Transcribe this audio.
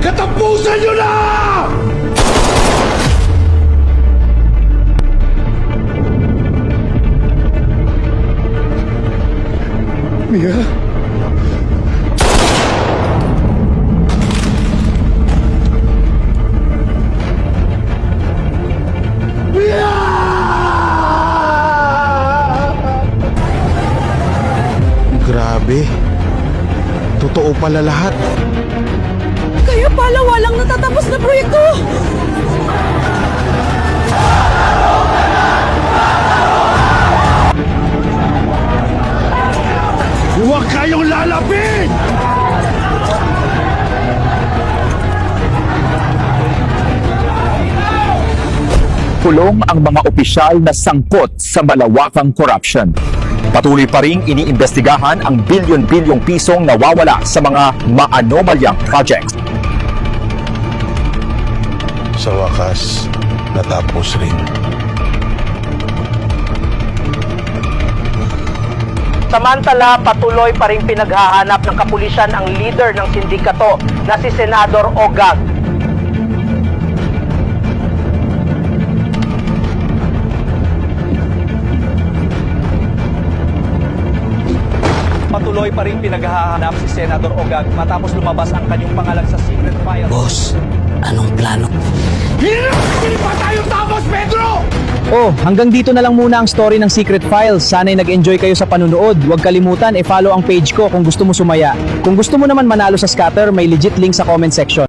Katapusan nyo na! Mia? Mia! Grabe. Totoo pala lahat. Kaya pala walang natatapos na proyekto! Huwag kayong lalapit! Kulong ang mga opisyal na sangkot sa malawakang corruption. Patuloy pa ring iniimbestigahan ang bilyon-bilyong pisong nawawala sa mga maanomalyang projects. Sa wakas, natapos rin. Samantala, patuloy pa rin pinaghahanap ng kapulisan ang leader ng sindikato na si Senador Ogag. Patuloy pa rin pinaghahanap si Senador Ogag matapos lumabas ang kanyang pangalan sa secret file. Boss, anong plano? Hindi pa tayo tapos, Pedro! Oh, hanggang dito na lang muna ang story ng Secret Files. Sana'y nag-enjoy kayo sa panunood. Huwag kalimutan, i-follow ang page ko kung gusto mo sumaya. Kung gusto mo naman manalo sa scatter, may legit link sa comment section.